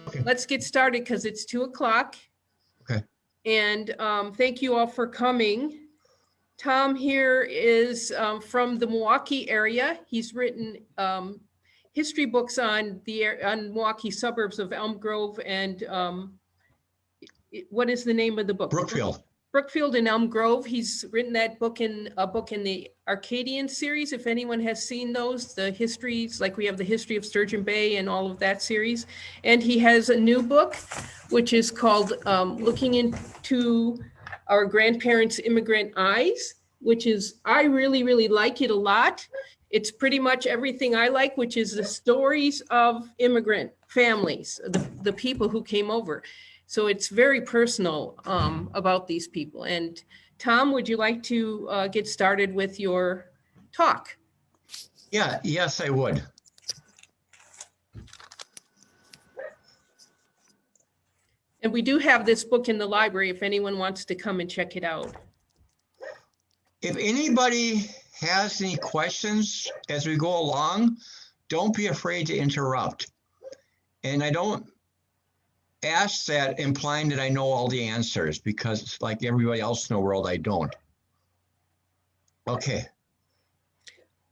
Okay. let's get started because it's 2:00. Okay. And thank you all for coming. Tom here is from the Milwaukee area. He's written history books on Milwaukee suburbs of Elm Grove and what is the name of the book? Brookfield. Brookfield and Elm Grove. He's written that book in the Arcadian series. If anyone has seen those, the histories, like we have the history of Sturgeon Bay and all of that series. And he has a new book, which is called Looking Into Our Grandparents' Immigrant Eyes, which is, I really, really like it a lot. It's pretty much everything I like, which is the stories of immigrant families, the people who came over. So it's very personal about these people. And Tom, would you like to get started with your talk? Yeah, yes, I would. And we do have this book in the library if anyone wants to come and check it out. If anybody has any questions as we go along, don't be afraid to interrupt. And I don't ask that implying that I know all the answers, because like everybody else in the world, I don't. Okay.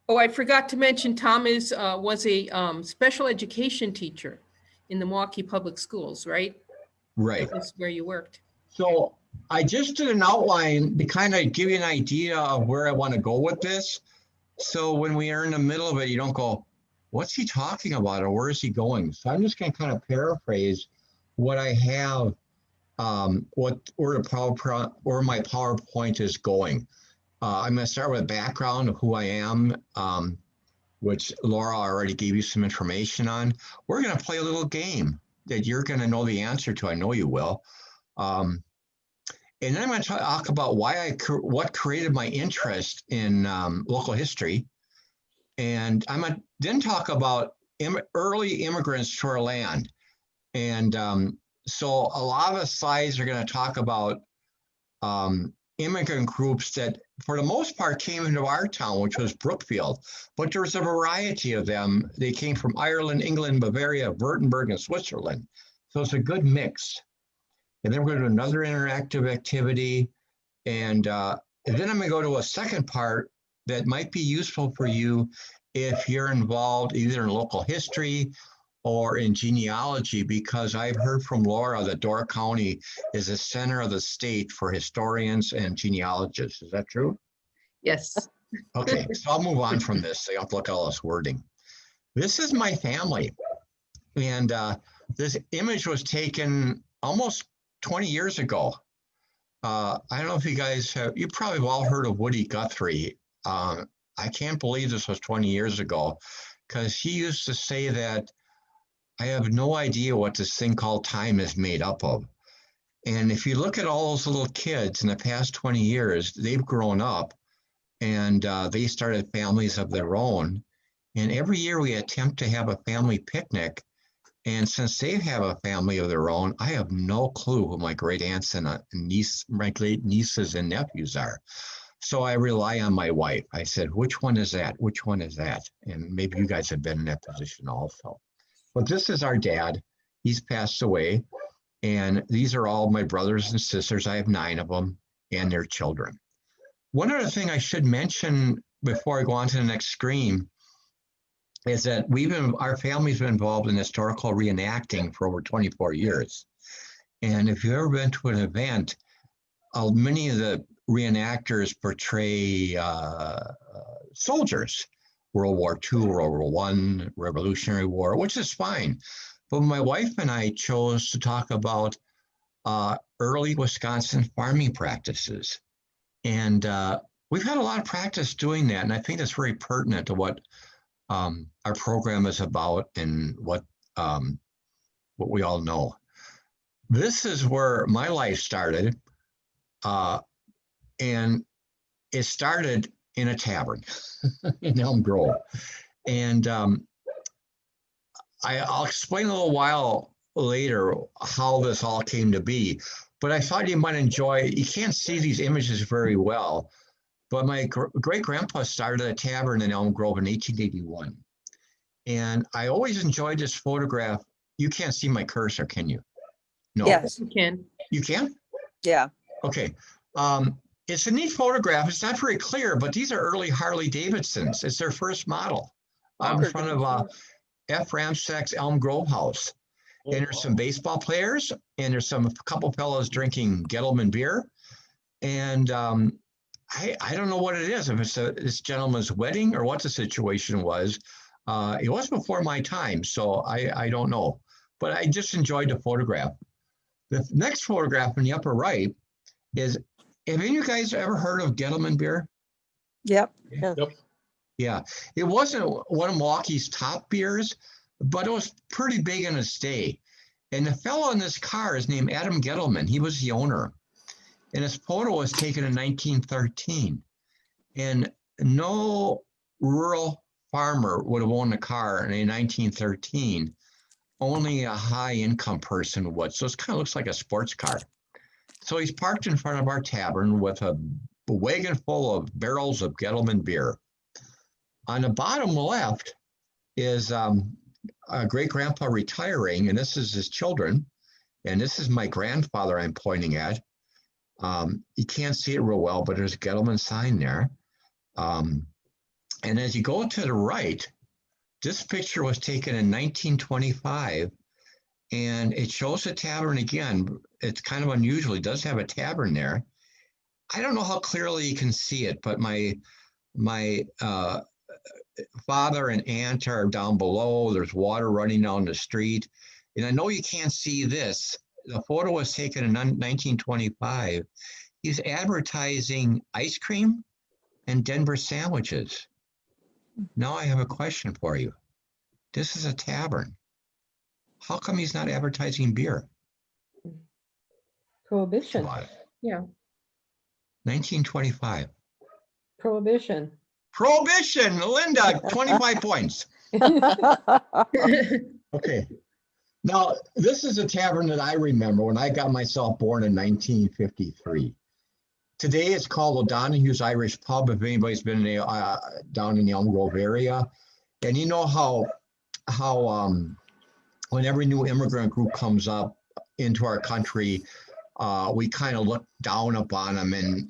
Oh, I forgot to mention, Tom was a special education teacher in the Milwaukee Public Schools, right? Right. That's where you worked. So I just did an outline to kind of give you an idea of where I want to go with this. So when we are in the middle of it, you don't go, what's he talking about or where is he going? So I'm just going to kind of paraphrase what I have, where my PowerPoint is going. I'm going to start with a background of who I am, which Laura already gave you some information on. We're going to play a little game that you're going to know the answer to. I know you will. And then I'm going to talk about what created my interest in local history. And I'm going to then talk about early immigrants to our land. And so a lot of the slides are going to talk about immigrant groups that, for the most part, came into our town, which was Brookfield. But there was a variety of them. They came from Ireland, England, Bavaria, Württemberg, and Switzerland. So it's a good mix. And then we're going to do another interactive activity. And then I'm going to go to a second part that might be useful for you if you're involved either in local history or in genealogy, because I've heard from Laura that Door County is the center of the state for historians and genealogists. Is that true? Yes. Okay, so I'll move on from this. So you have to look at all this wording. This is my family. And this image was taken almost 20 years ago. I don't know if you guys you probably have all heard of Woody Guthrie. I can't believe this was 20 years ago, because he used to say that I have no idea what this thing called time is made up of. And if you look at all those little kids in the past 20 years, they've grown up and they started families of their own. And every year we attempt to have a family picnic. And since they have a family of their own, I have no clue who my great aunts and my great nieces and nephews are. So I rely on my wife. I said, which one is that? Which one is that? And maybe you guys have been in that position also. But this is our dad. He's passed away. And these are all my brothers and sisters. I have 9 of them and their children. One other thing I should mention before I go on to the next screen is that our family's been involved in historical reenacting for over 24 years. And if you've ever been to an event, many of the reenactors portray soldiers. World War II, World War I, Revolutionary War, which is fine. But my wife and I chose to talk about early Wisconsin farming practices. And we've had a lot of practice doing that. And I think that's very pertinent to what our program is about and what we all know. This is where my life started. And it started in a tavern in Elm Grove. And I'll explain a little while later how this all came to be, but I thought you might enjoy, you can't see these images very well, but my great-grandpa started a tavern in Elm Grove in 1881. And I always enjoyed this photograph You can't see my cursor, can you? No. Yes. You can. You can? Yeah. Okay. It's a neat photograph. It's not very clear, but these are early Harley Davidsons. It's their first model out in front of F. Ramstack's Elm Grove house. And there's some baseball players, and there's a couple fellows drinking Gettleman beer. And I don't know what it is, if it's this gentleman's wedding or what the situation was. It was before my time, so I don't know. But I just enjoyed the photograph. The next photograph in the upper right is, have any of you guys ever heard of Gettleman beer? Yep. Yep. Yeah, it wasn't one of Milwaukee's top beers, but it was pretty big in its day. And the fellow in this car is named Adam Gettleman. He was the owner. And his photo was taken in 1913. And no rural farmer would have owned a car in 1913. Only a high-income person would. So it kind of looks like a sports car. So he's parked in front of our tavern with a wagon full of barrels of Gettleman beer. On the bottom left is a great-grandpa retiring, and this is his children. And this is my grandfather I'm pointing at. You can't see it real well, but there's a Gettleman sign there. And as you go to the right, this picture was taken in 1925, and it shows the tavern again. It's kind of unusual. It does have a tavern there. I don't know how clearly you can see it, but my father and aunt are down below. There's water running down the street. And I know you can't see this. The photo was taken in 1925. He's advertising ice cream and Denver sandwiches. Now I have a question for you. This is a tavern. How come he's not advertising beer? Prohibition. Yeah. 1925. Prohibition. Prohibition, Linda, 25 points. Okay. Now, this is a tavern that I remember when I got myself born in 1953. Today, it's called O'Donoghue's Irish Pub, if anybody's been down in the Elm Grove area. And you know how when every new immigrant group comes up into our country, we kind of look down upon them. And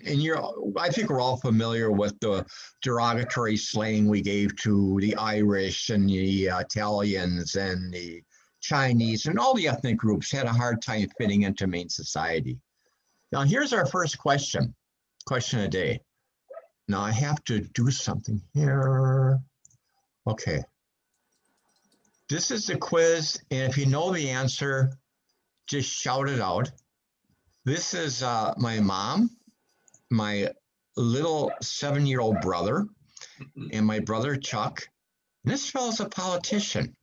I think we're all familiar with the derogatory slang we gave to the Irish and the Italians and the Chinese, and all the ethnic groups had a hard time fitting into Maine society. Now, here's our first question of the day. Now, I have to do something here. Okay. This is the quiz, and if you know the answer, just shout it out. This is my mom, my little 7-year-old brother, and my brother Chuck. And this fellow's a politician.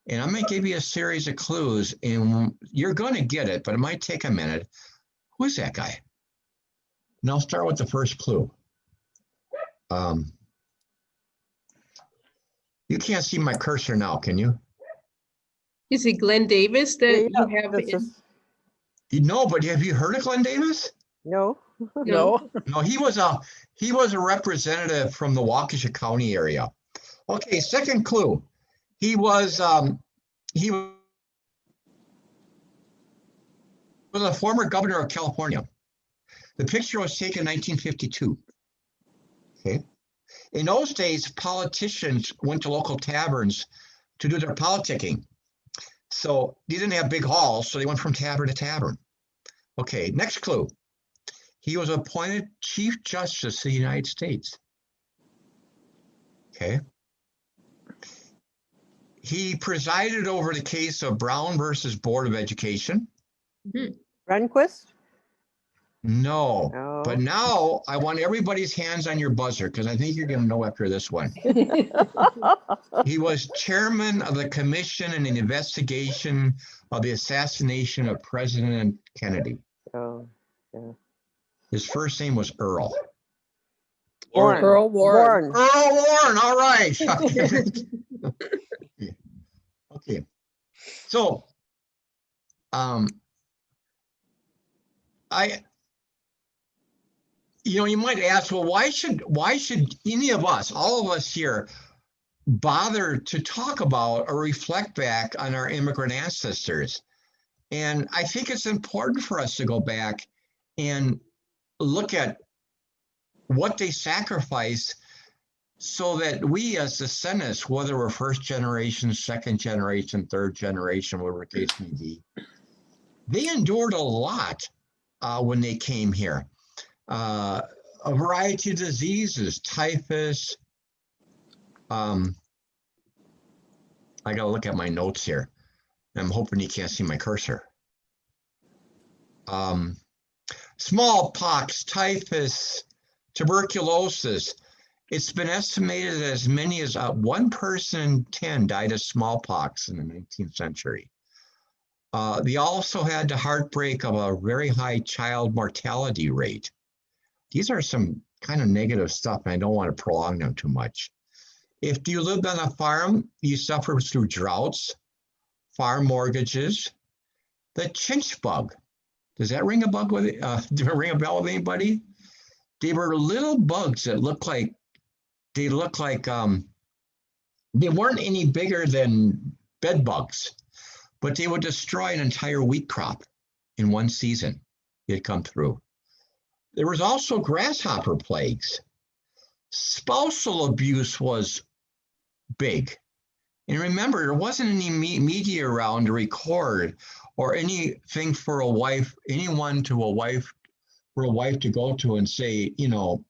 And I'm going to give you a series of clues, and you're going to get it, but it might take a minute. Who's that guy? And I'll start with the first clue. You can't see my cursor now, can you? Is it Glenn Davis that Yeah, you have? that's No, but have you heard of Glenn Davis? No. No. No, he was a representative from the Waukesha County area. Okay, second clue. He was a former governor of California. The picture was taken in 1952. Okay. In those days, politicians went to local taverns to do their politicking. So they didn't have big halls, so they went from tavern to tavern. Okay, next clue. He was appointed Chief Justice of the United States. Okay. He presided over the case of Brown versus Board of Education. Rehnquist? No, No. but now I want everybody's hands on your buzzer because I think you're going to know after this one. He was chairman of the commission in an investigation of the assassination of President Kennedy. Oh, yeah. His first name was Earl. Warren. Earl Warren. Earl Warren, all right. Okay. So, you might ask, well, why should any of us, all of us here, bother to talk about or reflect back on our immigrant ancestors. And I think it's important for us to go back and look at what they sacrificed so that we as descendants, whether we're first generation, second generation, third generation, whatever the case may be, they endured a lot when they came here. A variety of diseases, typhus. I got to look at my notes here. I'm hoping you can't see my cursor. Smallpox, typhus, tuberculosis. It's been estimated that as many as 1 person in 10 died of smallpox in the 19th century. They also had the heartbreak of a very high child mortality rate. These are some kind of negative stuff, and I don't want to prolong them too much. If you lived on a farm, you suffered through droughts, farm mortgages, the chinch bug. Does that ring a bug with do it ring a bell with anybody? They were little bugs that look like they weren't any bigger than bed bugs, but they would destroy an entire wheat crop in one season. It come through. There was also grasshopper plagues. Spousal abuse was big. And remember, there wasn't any media around to record or anything for a wife, for a wife to go to and say, you know,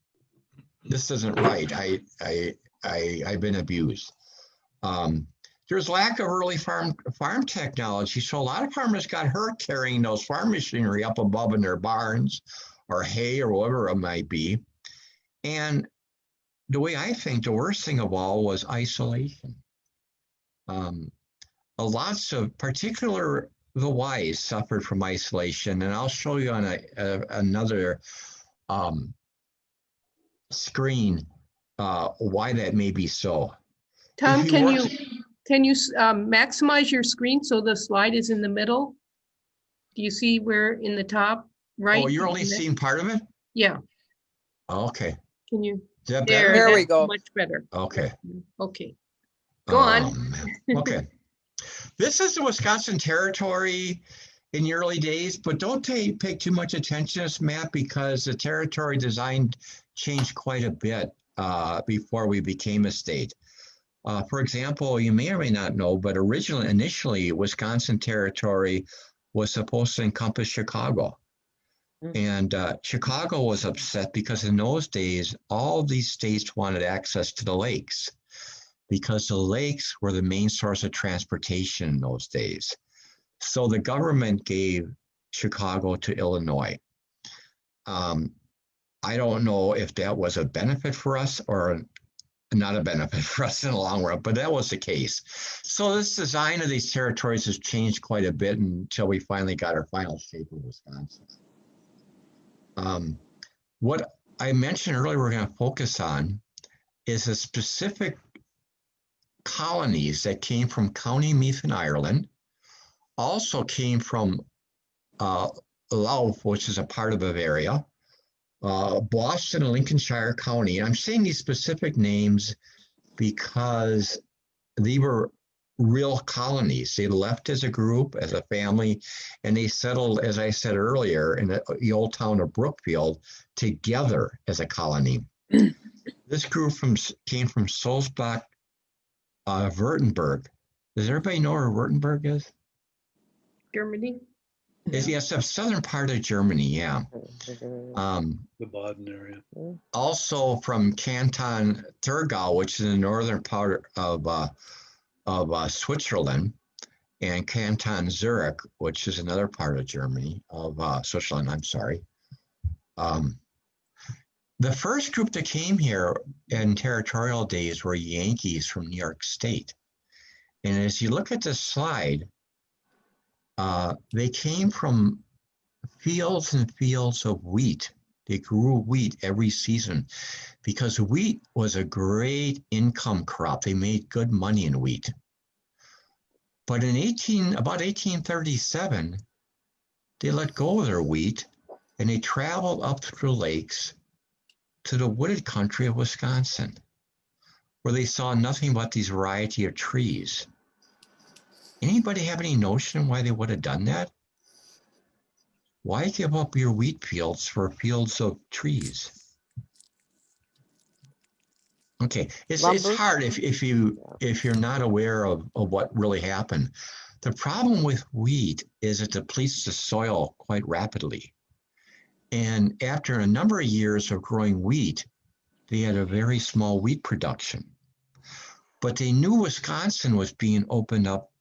this isn't right. I've been abused. There's lack of early farm technology. So a lot of farmers got hurt carrying those farm machinery up above in their barns or hay or whatever it might be. And the way I think the worst thing of all was isolation. Lots of, particular the wise, suffered from isolation, and I'll show you on another screen why that may be so. Tom, can you maximize your screen so the slide is in the middle? Do you see where in the top right? Oh, you're only seeing part of it? Yeah. Okay. Can you? Is that better? There we go. Much better. Okay. Okay. Go on. Okay. This is the Wisconsin Territory in the early days, but don't pay too much attention to this map because the territory design changed quite a bit before we became a state. For example, you may or may not know, but initially, Wisconsin Territory was supposed to encompass Chicago. And Chicago was upset because in those days, all these states wanted access to the lakes because the lakes were the main source of transportation in those days. So the government gave Chicago to Illinois. I don't know if that was a benefit for us or not a benefit for us in the long run, but that was the case. So this design of these territories has changed quite a bit until we finally got our final shape of Wisconsin. What I mentioned earlier we're going to focus on is the specific colonies that came from County Meath in Ireland, also came from Louth, which is a part of Bavaria, Boston and Lincolnshire County. And I'm saying these specific names because they were real colonies. They left as a group, as a family, and they settled, as I said earlier, in the old town of Brookfield together as a colony. This group came from Sulzbach, Württemberg. Does everybody know where Württemberg is? Germany. Yes, the southern part of Germany, yeah. The Baden area. Also from Canton Thurgau, which is in the northern part of Switzerland, and Canton Zurich, which is another part of Germany, of Switzerland, I'm sorry. The first group that came here in territorial days were Yankees from New York State. And as you look at this slide, they came from fields and fields of wheat. They grew wheat every season because wheat was a great income crop. They made good money in wheat. But in about 1837, they let go of their wheat and they traveled up through the lakes to the wooded country of Wisconsin. where they saw nothing but these variety of trees. Anybody have any notion why they would have done that? Why give up your wheat fields for fields of trees? Okay, it's hard if you're not aware of what really happened. The problem with wheat is it depletes the soil quite rapidly. And after a number of years of growing wheat, they had a very small wheat production. But they knew Wisconsin was being opened up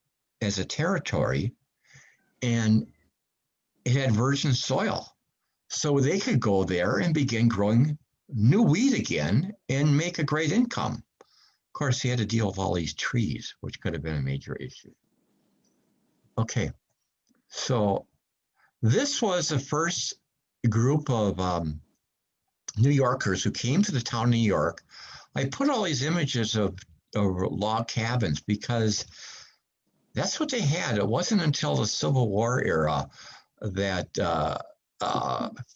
as a territory, and it had virgin soil. So they could go there and begin growing new wheat again and make a great income. Of course, they had to deal with all these trees, which could have been a major issue. Okay, so this was the first group of New Yorkers who came to the town of New York. I put all these images of log cabins because that's what they had. It wasn't until the Civil War era that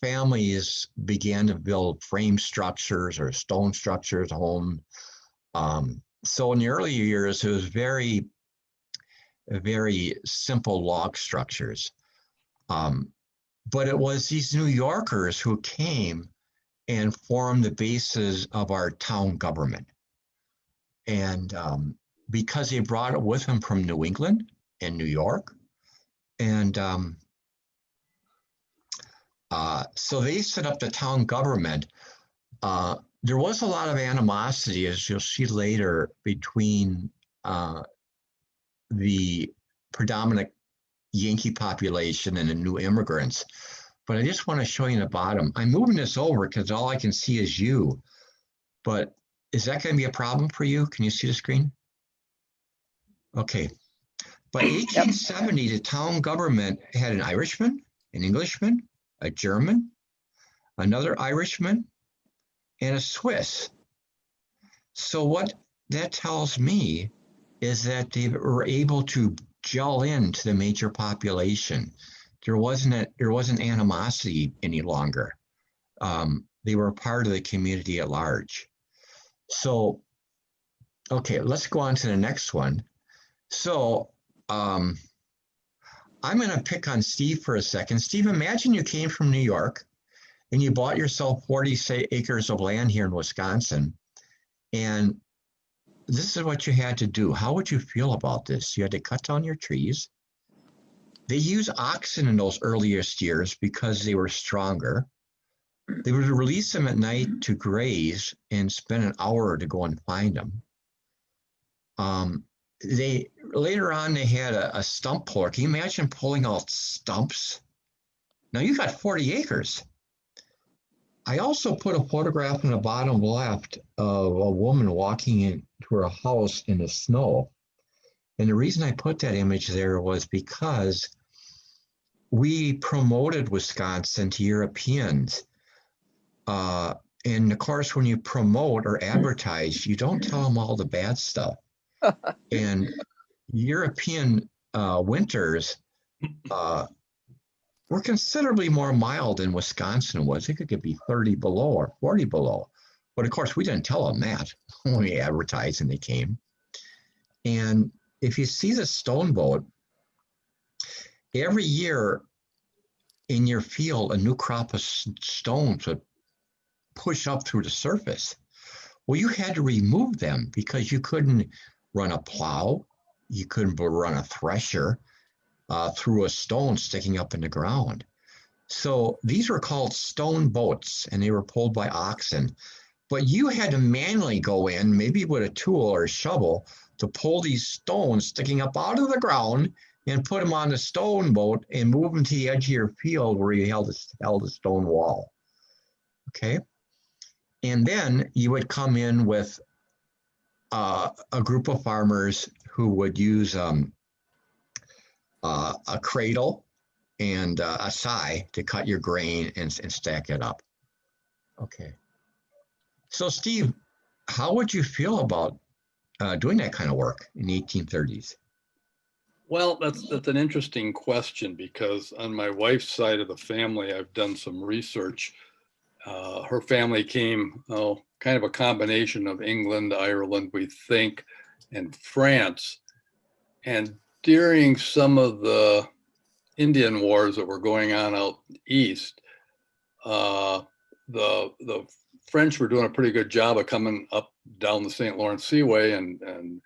families began to build frame structures or stone structures, home. So in the early years, it was very, very simple log structures. But it was these New Yorkers who came and formed the basis of our town government. And because they brought it with them from New England and New York. And so they set up the town government. There was a lot of animosity, as you'll see later, between the predominant Yankee population and the new immigrants. But I just want to show you the bottom. I'm moving this over because all I can see is you. But is that going to be a problem for you? Can you see the screen? Okay. By 1870, the town government had an Irishman, an Englishman, a German, another Irishman, and a Swiss. So what that tells me is that they were able to gel into the major population. There wasn't animosity any longer. They were part of the community at large. So, okay, let's go on to the next one. So, I'm going to pick on Steve for a second. Steve, imagine you came from New York and you bought yourself 40 acres of land here in Wisconsin, and this is what you had to do. How would you feel about this? You had to cut down your trees. They used oxen in those earliest years because they were stronger. They would release them at night to graze and spend an hour to go and find them. Later on, they had a stump puller. Can you imagine pulling out stumps? Now you got 40 acres. I also put a photograph in the bottom left of a woman walking into her house in the snow. And the reason I put that image there was because we promoted Wisconsin to Europeans. And of course, when you promote or advertise, you don't tell them all the bad stuff. And European winters were considerably more mild than Wisconsin was. It could be 30 below or 40 below. But of course, we didn't tell them that when we advertised and they came. And if you see the stone boat, every year in your field, a new crop of stones would push up through the surface. Well, you had to remove them because you couldn't run a plow, you couldn't run a thresher through a stone sticking up in the ground. So these were called stone boats, and they were pulled by oxen. But you had to manually go in, maybe with a tool or a shovel, to pull these stones sticking up out of the ground and put them on the stone boat and move them to the edge of your field where you held a stone wall. Okay? And then you would come in with a group of farmers who would use a cradle and a scythe to cut your grain and stack it up. Okay. So Steve, how would you feel about doing that kind of work in the 1830s? Well, that's an interesting question, because on my wife's side of the family, I've done some research. Her family came, kind of a combination of England, Ireland, we think, and France. And during some of the Indian wars that were going on out east, the French were doing a pretty good job of coming up down the St. Lawrence Seaway and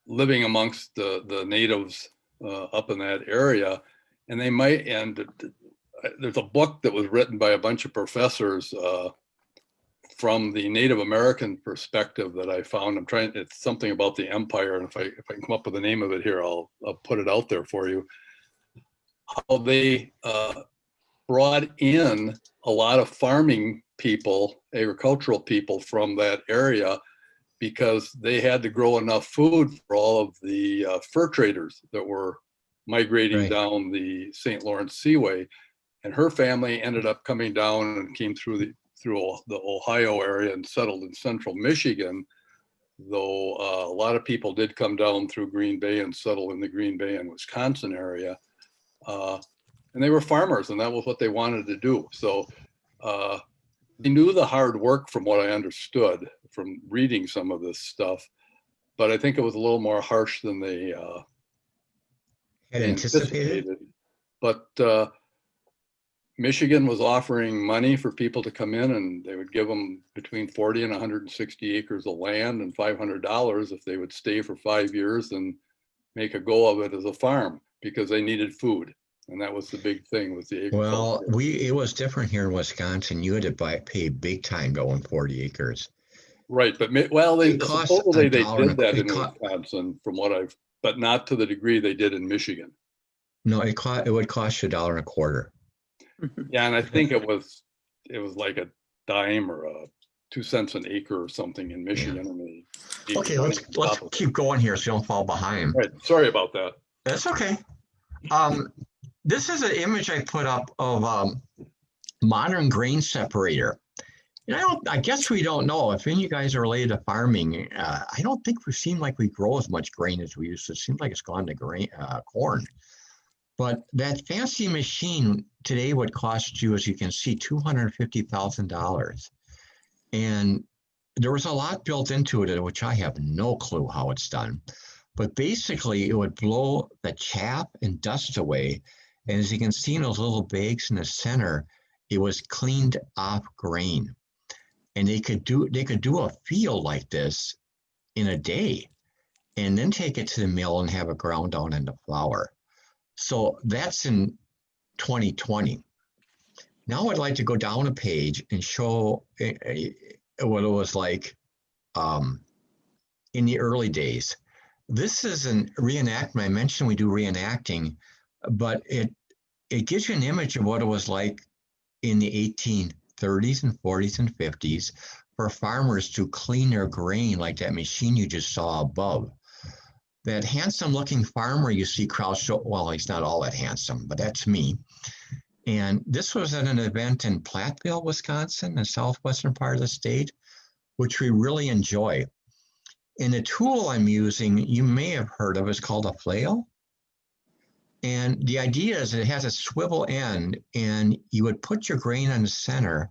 living amongst the natives up in that area. And they might, and there's a book that was written by a bunch of professors from the Native American perspective that I found. It's something about the empire. And if I can come up with the name of it here, I'll put it out there for you. How they brought in a lot of farming people, agricultural people from that area, because they had to grow enough food for all of the fur traders that were migrating down the St. Lawrence Seaway. And her family ended up coming down and came through the Ohio area and settled in central Michigan, though a lot of people did come down through Green Bay and settle in the Green Bay and Wisconsin area. And they were farmers, and that was what they wanted to do. So they knew the hard work, from what I understood from reading some of this stuff, but I think it was a little more harsh than they had anticipated. But Michigan was offering money for people to come in, and they would give them between 40 and 160 acres of land and $500 if they would stay for 5 years and make a go of it as a farm, because they needed food. And that was the big thing with the agriculture. Well, it was different here in Wisconsin. You had to pay big time going 40 acres. Right, but supposedly they did that in Wisconsin, from what but not to the degree they did in Michigan. No, it would cost you $1.25. Yeah, and I think it was like a dime or 2 cents an acre or something in Michigan. Yeah. Okay, let's keep going here so you don't fall behind. Right, sorry about that. That's okay. This is an image I put up of modern grain separator. And I guess we don't know if any of you guys are related to farming. I don't think we seem like we grow as much grain as we used to. It seems like it's gone to corn. But that fancy machine today would cost you, as you can see, $250,000. And there was a lot built into it, which I have no clue how it's done. But basically, it would blow the chaff and dust away. And as you can see in those little bags in the center, it was cleaned off grain. And they could do a field like this in a day, and then take it to the mill and have it ground down into flour. So that's in 2020. Now I'd like to go down a page and show what it was like in the early days. This is a reenactment. I mentioned we do reenacting, but it gives you an image of what it was like in the 1830s and 40s and 50s for farmers to clean their grain like that machine you just saw above. That handsome looking farmer you see crouched, well, he's not all that handsome, but that's me. And this was at an event in Platteville, Wisconsin, the southwestern part of the state, which we really enjoy. And the tool I'm using, you may have heard of, is called a flail. And the idea is it has a swivel end, and you would put your grain on the center,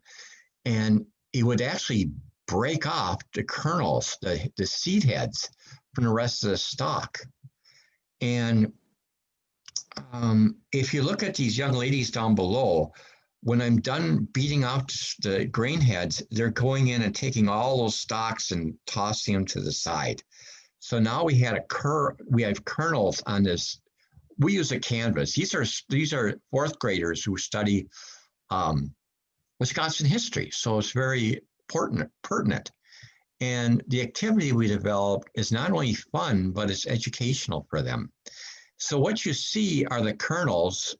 and it would actually break off the kernels, the seed heads, from the rest of the stalk. And if you look at these young ladies down below, when I'm done beating out the grain heads, they're going in and taking all those stalks and tossing them to the side. So now we have kernels on this. We use a canvas. These are fourth graders who study Wisconsin history, so it's very pertinent. And the activity we developed is not only fun, but it's educational for them. So what you see are the kernels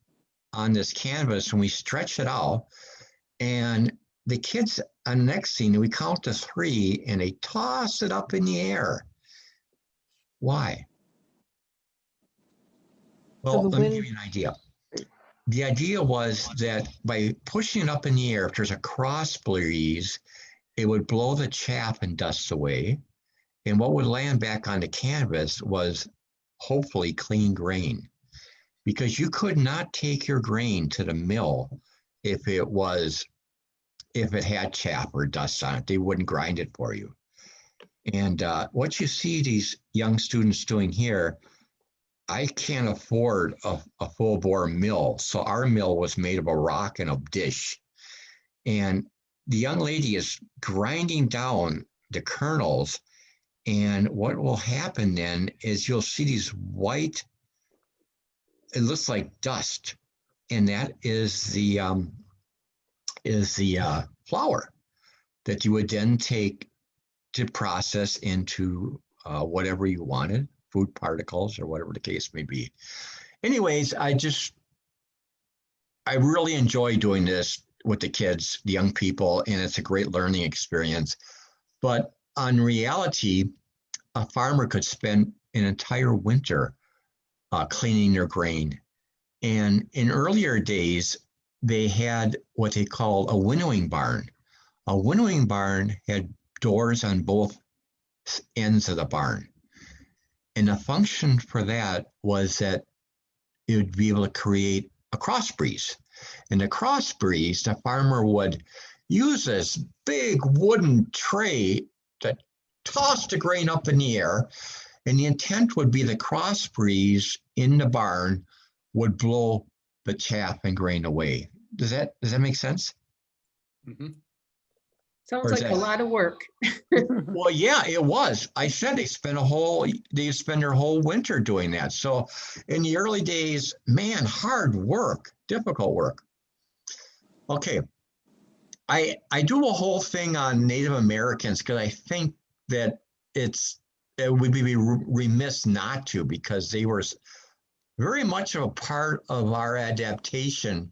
on this canvas, and we stretch it out. And the kids on the next scene, we count to 3, and they toss it up in the air. Why? Well, let me give you an idea. The idea was that by pushing it up in the air, if there's a cross breeze, it would blow the chaff and dust away. And what would land back on the canvas was hopefully clean grain. Because you could not take your grain to the mill if it was if it had chaff or dust on it. They wouldn't grind it for you. And what you see these young students doing here, I can't afford a full bore mill. So our mill was made of a rock and a dish. And the young lady is grinding down the kernels. And what will happen then is you'll see these white, it looks like dust. And that is the flour that you would then take to process into whatever you wanted, food particles or whatever the case may be. Anyways, I really enjoy doing this with the kids, the young people, and it's a great learning experience. But on reality, a farmer could spend an entire winter cleaning their grain. And in earlier days, they had what they called a winnowing barn. A winnowing barn had doors on both ends of the barn. And the function for that was that it would be able to create a cross breeze. And the cross breeze, the farmer would use this big wooden tray to toss the grain up in the air. And the intent would be the cross breeze in the barn would blow the chaff and grain away. Does that make sense? Mm-hmm. Sounds like a lot of work. Well, yeah, it was. I said they spend their whole winter doing that. So in the early days, man, hard work, difficult work. Okay. I do a whole thing on Native Americans because I think that it would be remiss not to, because they were very much of a part of our adaptation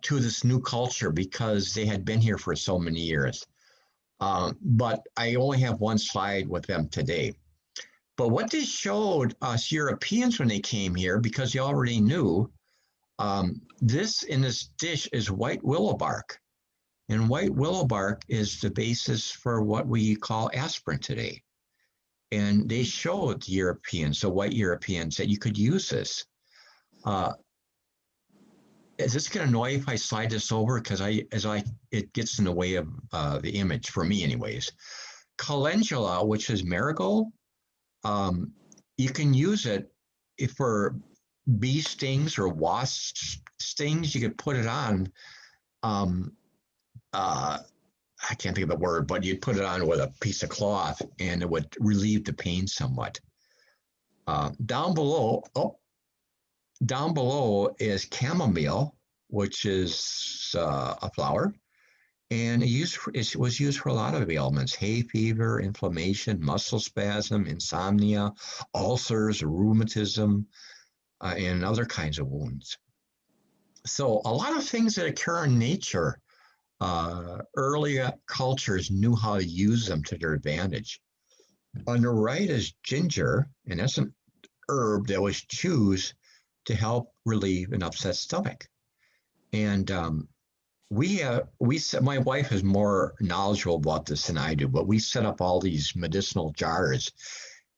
to this new culture because they had been here for so many years. But I only have one slide with them today. But what they showed us Europeans when they came here, because you already knew, this in this dish is white willow bark. And white willow bark is the basis for what we call aspirin today. And they showed the Europeans, the white Europeans, that you could use this. Is this going to annoy if I slide this over? Because it gets in the way of the image, for me anyways. Calendula, which is marigold, you can use it for bee stings or wasp stings. You could put it on, I can't think of the word, but you'd put it on with a piece of cloth and it would relieve the pain somewhat. Down below is chamomile, which is a flower, and it was used for a lot of ailments: hay fever, inflammation, muscle spasm, insomnia, ulcers, rheumatism, and other kinds of wounds. So a lot of things that occur in nature, early cultures knew how to use them to their advantage. On the right is ginger, and that's an herb that was chewed to help relieve an upset stomach. And my wife is more knowledgeable about this than I do, but we set up all these medicinal jars,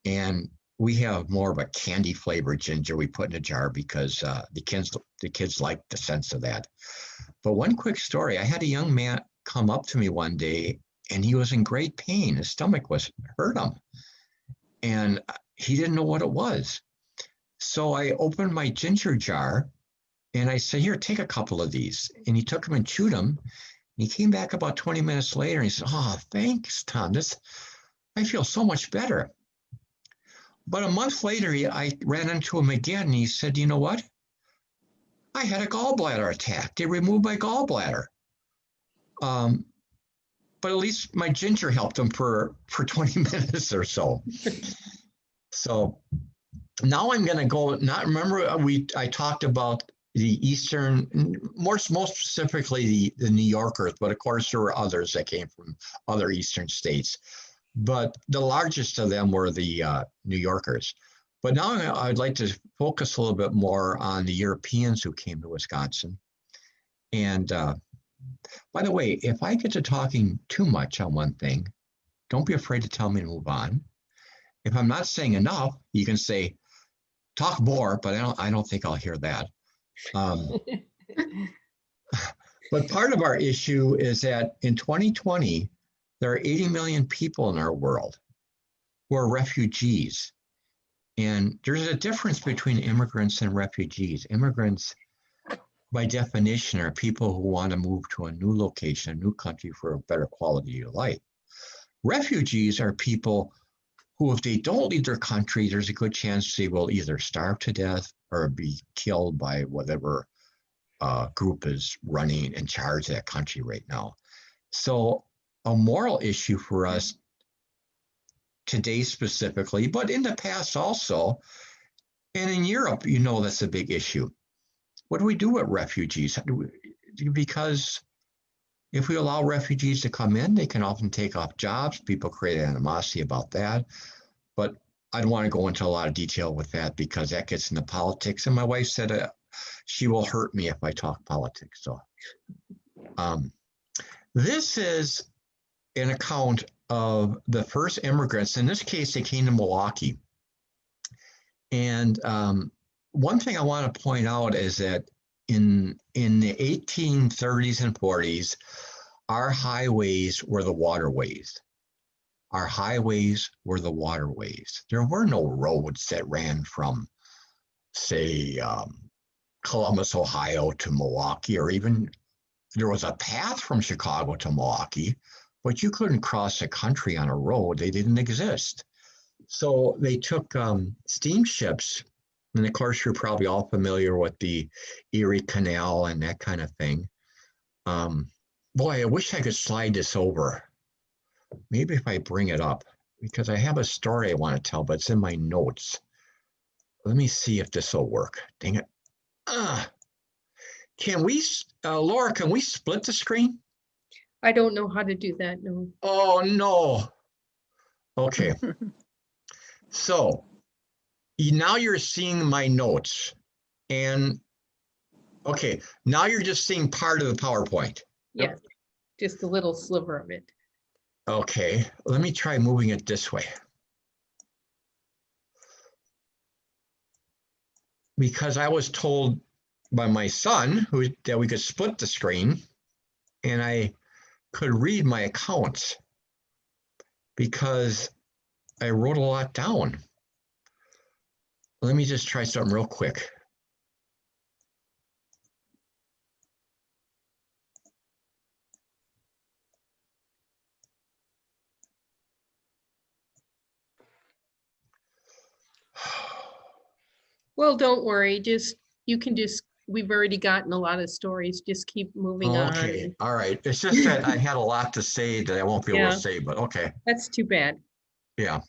and we have more of a candy flavored ginger we put in a jar because the kids like the sense of that. But one quick story, I had a young man come up to me one day and he was in great pain. His stomach hurt him and he didn't know what it was. So I opened my ginger jar and I said, here, take a couple of these. And he took them and chewed them. And he came back about 20 minutes later and he said, oh, thanks, Tom. I feel so much better. But a month later, I ran into him again and he said, you know what? I had a gallbladder attack. They removed my gallbladder. But at least my ginger helped him for 20 minutes or so. So now I'm going to go, I talked about the Eastern, most specifically the New Yorkers, but of course there were others that came from other Eastern states. But the largest of them were the New Yorkers. But now I'd like to focus a little bit more on the Europeans who came to Wisconsin. And by the way, if I get to talking too much on one thing, don't be afraid to tell me to move on. If I'm not saying enough, you can say, talk more, but I don't think I'll hear that. But part of our issue is that in 2020, there are 80 million people in our world who are refugees. And there's a difference between immigrants and refugees. Immigrants, by definition, are people who want to move to a new location, a new country for a better quality of life. Refugees are people who, if they don't leave their country, there's a good chance they will either starve to death or be killed by whatever group is running in charge of that country right now. So a moral issue for us today specifically, but in the past also, and in Europe, you know, that's a big issue. What do we do with refugees? Because if we allow refugees to come in, they can often take off jobs. People create animosity about that. But I don't want to go into a lot of detail with that because that gets into politics. And my wife said she will hurt me if I talk politics. So this is an account of the first immigrants. In this case, they came to Milwaukee. And one thing I want to point out is that in the 1830s and 40s, our highways were the waterways. Our highways were the waterways. There were no roads that ran from, say, Columbus, Ohio to Milwaukee, or even there was a path from Chicago to Milwaukee, but you couldn't cross the country on a road. They didn't exist. So they took steamships, and of course you're probably all familiar with the Erie Canal and that kind of thing. Boy, I wish I could slide this over. Maybe if I bring it up, because I have a story I want to tell, but it's in my notes. Let me see if this will work. Dang it. Can we, Laura, can we split the screen? I don't know how to do that, no. Oh, no. Okay. So now you're seeing my notes. And okay, now you're just seeing part of the PowerPoint. Yeah, just a little sliver of it. Okay, let me try moving it this way. Because I was told by my son that we could split the screen and I could read my accounts because I wrote a lot down. Let me just try something real quick. Well, don't worry, we've already gotten a lot of stories, just keep moving on. Okay, all right. It's just that I had a lot to say that I won't be able to say, but okay. That's too bad. Yeah.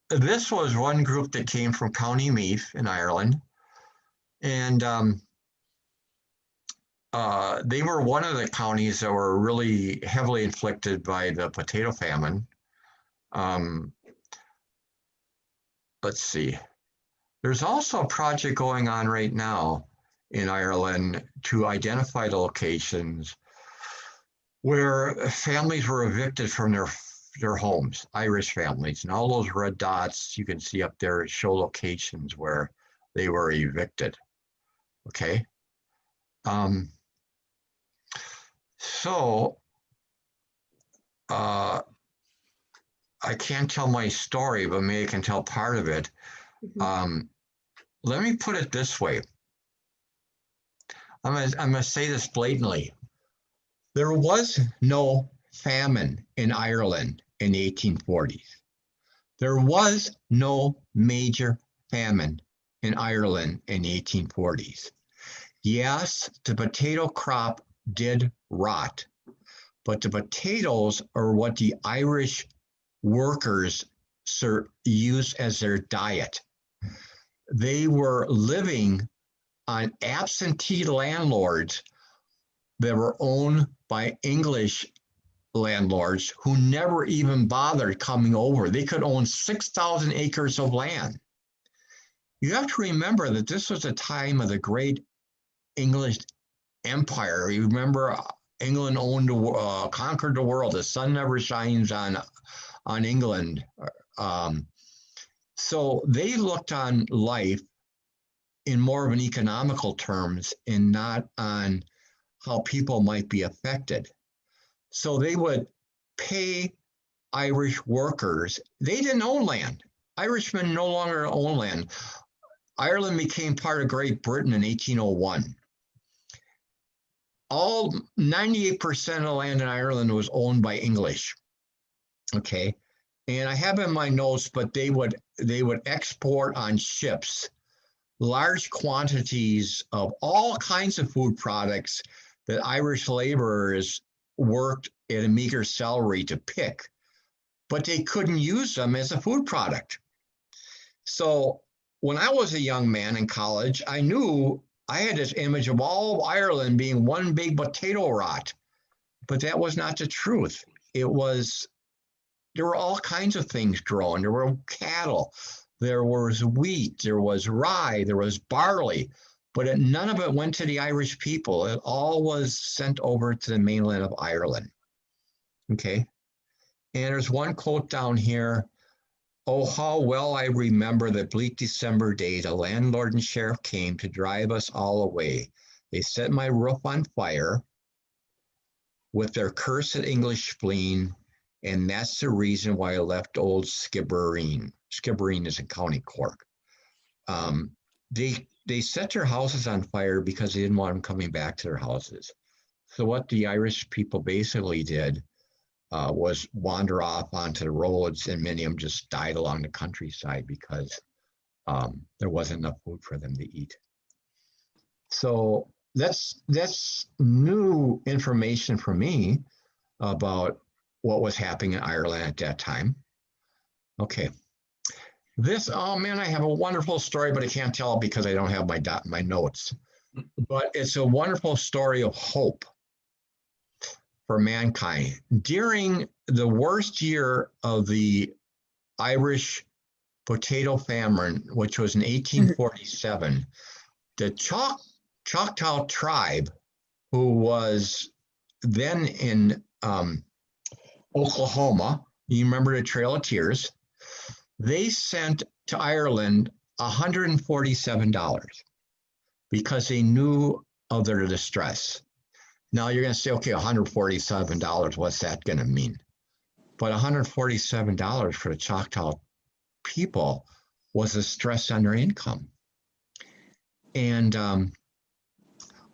This was one group that came from County Meath in Ireland. And they were one of the counties that were really heavily inflicted by the potato famine. Let's see. There's also a project going on right now in Ireland to identify the locations where families were evicted from their homes, Irish families. And all those red dots you can see up there show locations where they were evicted. Okay. So I can't tell my story, but maybe I can tell part of it. Let me put it this way. I'm gonna say this blatantly. There was no famine in Ireland in the 1840s. There was no major famine in Ireland in the 1840s. Yes, the potato crop did rot, but the potatoes are what the Irish workers used as their diet. They were living on absentee landlords that were owned by English landlords who never even bothered coming over. They could own 6,000 acres of land. You have to remember that this was a time of the great English empire. You remember England conquered the world. The sun never shines on England. So they looked on life in more of an economical terms and not on how people might be affected. So they would pay Irish workers. They didn't own land. Irishmen no longer own land. Ireland became part of Great Britain in 1801. All 98% of the land in Ireland was owned by English. Okay. And I have in my notes, but they would export on ships large quantities of all kinds of food products that Irish laborers worked at a meager salary to pick, but they couldn't use them as a food product. So when I was a young man in college, I knew I had this image of all of Ireland being one big potato rot, but that was not the truth. There were all kinds of things growing. There were cattle, there was wheat, there was rye, there was barley, but none of it went to the Irish people. It all was sent over to the mainland of Ireland. Okay. And there's one quote down here. Oh, how well I remember the bleak December day the landlord and sheriff came to drive us all away. They set my roof on fire with their cursed English spleen, and that's the reason why I left old Skibbereen. Skibbereen is in County Cork. They set their houses on fire because they didn't want them coming back to their houses. So what the Irish people basically did was wander off onto the roads, and many of them just died along the countryside because there wasn't enough food for them to eat. So that's new information for me about what was happening in Ireland at that time. Okay. Oh man, I have a wonderful story, but I can't tell it because I don't have my notes. But it's a wonderful story of hope for mankind. During the worst year of the Irish potato famine, which was in 1847, the Choctaw tribe, who was then in Oklahoma, you remember the Trail of Tears, they sent to Ireland $147 because they knew of their distress. Now you're going to say, okay, $147, what's that going to mean? But $147 for the Choctaw people was a stress on their income. And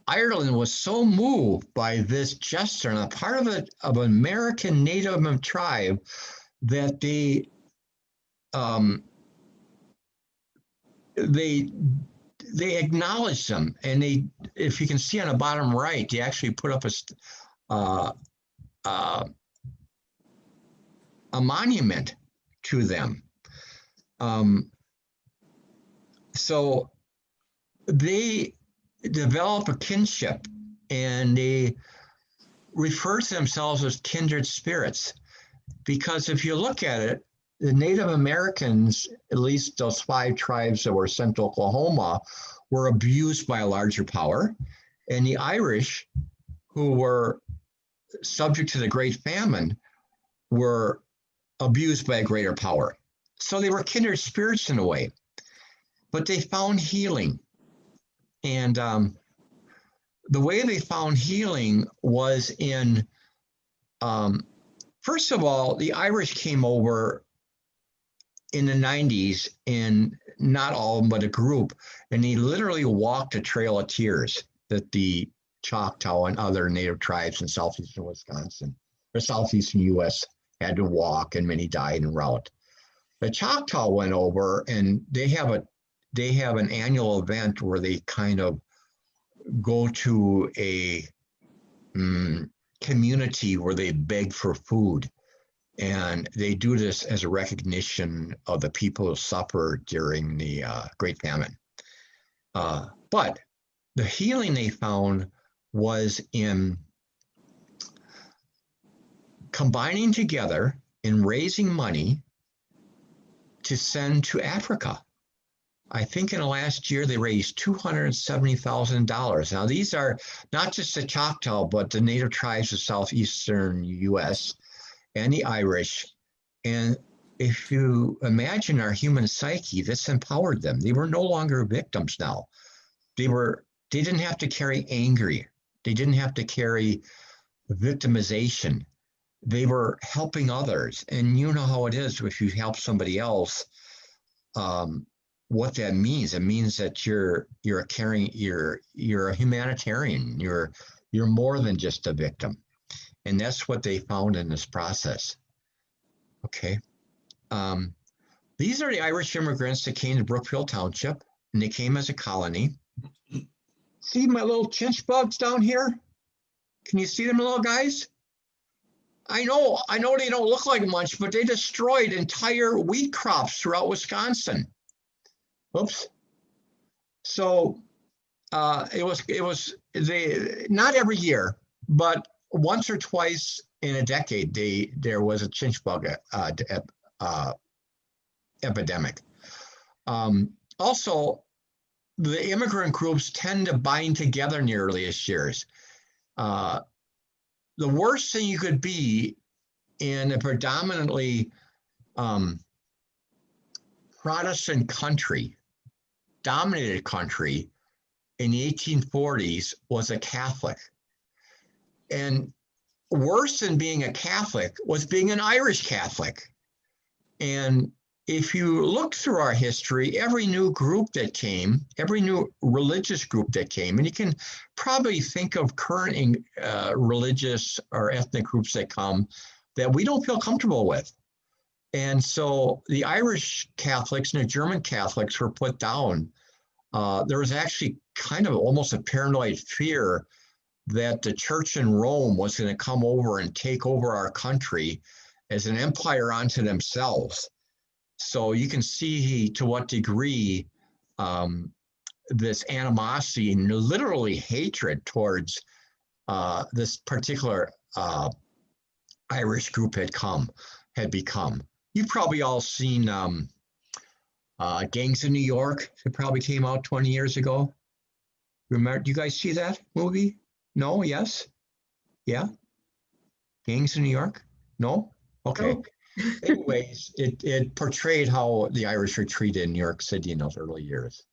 Ireland was so moved by this gesture on the part of an American Native tribe that they acknowledged them, and if you can see on the bottom right, they actually put up a monument to them. So they develop a kinship, and they refer to themselves as kindred spirits, because if you look at it, the Native Americans, at least those 5 tribes that were sent to Oklahoma, were abused by a larger power. And the Irish, who were subject to the Great Famine, were abused by a greater power. So they were kindred spirits in a way. But they found healing. And the way they found healing was in, first of all, the Irish came over in the 90s, and not all of them, but a group, and he literally walked a Trail of Tears that the Choctaw and other Native tribes in Southeastern Wisconsin or Southeastern U.S. had to walk, and many died en route. The Choctaw went over, and they have an annual event where they kind of go to a community where they beg for food. And they do this as a recognition of the people who suffered during the Great Famine. But the healing they found was in combining together and raising money to send to Africa. I think in the last year they raised $270,000. Now these are not just the Choctaw, but the Native tribes of Southeastern U.S., and the Irish. And if you imagine our human psyche, this empowered them. They were no longer victims now. They didn't have to carry anger. They didn't have to carry victimization. They were helping others. And you know how it is if you help somebody else, what that means. It means that you're a humanitarian. You're more than just a victim. And that's what they found in this process. Okay. These are the Irish immigrants that came to Brookfield Township, and they came as a colony. See my little chinch bugs down here? Can you see them, little guys? I know they don't look like much, but they destroyed entire wheat crops throughout Wisconsin. Oops. So it was not every year, but once or twice in a decade, there was a chinch bug epidemic. Also, the immigrant groups tend to bind together in the earliest years. The worst thing you could be in a predominantly Protestant country, dominated country in the 1840s was a Catholic. And worse than being a Catholic was being an Irish Catholic. And if you look through our history, every new group that came, every new religious group that came, and you can probably think of current religious or ethnic groups that come that we don't feel comfortable with. And so the Irish Catholics and the German Catholics were put down. There was actually kind of almost a paranoid fear that the church in Rome was going to come over and take over our country as an empire unto themselves. So you can see to what degree this animosity and literally hatred towards this particular Irish group had become. You've probably all seen Gangs of New York. It probably came out 20 years ago. Remember, do you guys see that movie? No? Yes? Yeah? Gangs of New York? No? Okay. No. Anyways, it portrayed how the Irish were treated in New York City in those early years.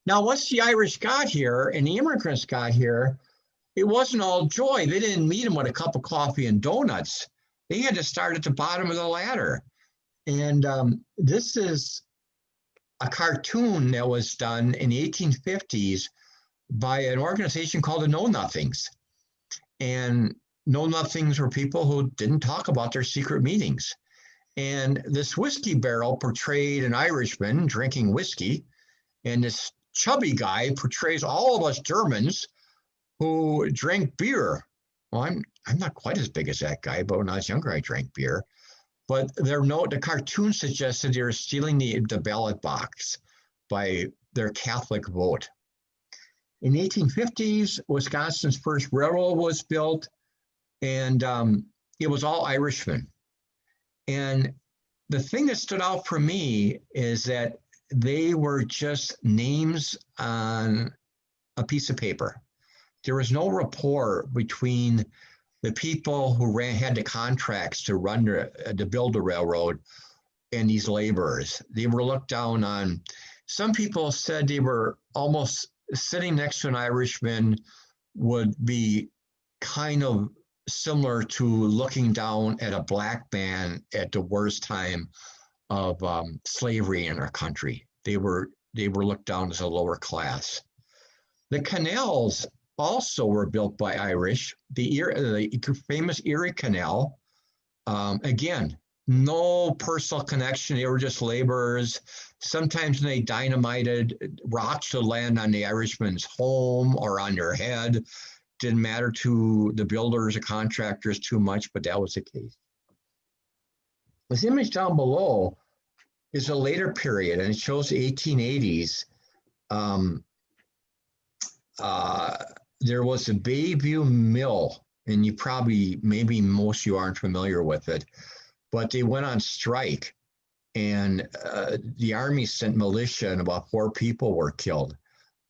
Now, once the Irish got here and the immigrants got here, it wasn't all joy. They didn't meet them with a cup of coffee and donuts. They had to start at the bottom of the ladder. And this is a cartoon that was done in the 1850s by an organization called the Know Nothings. And Know Nothings were people who didn't talk about their secret meetings. And this whiskey barrel portrayed an Irishman drinking whiskey, and this chubby guy portrays all of us Germans who drank beer. Well, I'm not quite as big as that guy, but when I was younger, I drank beer. But the cartoon suggested they were stealing the ballot box by their Catholic vote. In the 1850s, Wisconsin's first railroad was built, and it was all Irishmen. And the thing that stood out for me is that they were just names on a piece of paper. There was no rapport between the people who had the contracts to build the railroad and these laborers. They were looked down on. Some people said they were almost sitting next to an Irishman would be kind of similar to looking down at a black man at the worst time of slavery in our country. They were looked down as a lower class. The canals also were built by Irish. The famous Erie Canal, again, no personal connection. They were just laborers. Sometimes they dynamited rocks to land on the Irishman's home or on their head. Didn't matter to the builders or contractors too much, but that was the case. This image down below is a later period, and it shows the 1880s. There was a Bayview Mill, and you probably, maybe most of you aren't familiar with it, but they went on strike, and the Army sent militia, and about 4 people were killed.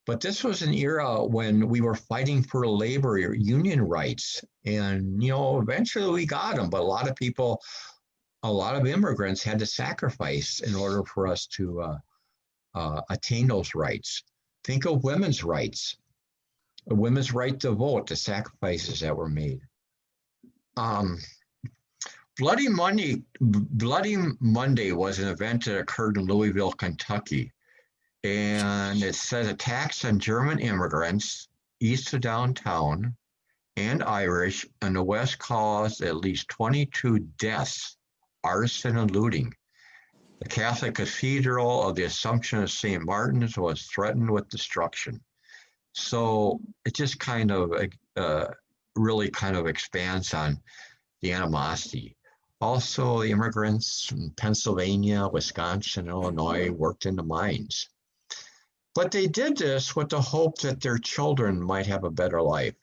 But this was an era when we were fighting for labor union rights, and eventually we got them. But a lot of immigrants had to sacrifice in order for us to attain those rights. Think of women's rights. the women's right to vote, the sacrifices that were made. Bloody Monday was an event that occurred in Louisville, Kentucky. And it says attacks on German immigrants east of downtown and Irish on the west caused at least 22 deaths, arson and looting. The Catholic Cathedral of the Assumption of St. Martin's was threatened with destruction. So it just kind of really kind of expands on the animosity. Also, the immigrants from Pennsylvania, Wisconsin, Illinois worked in the mines. But they did this with the hope that their children might have a better life,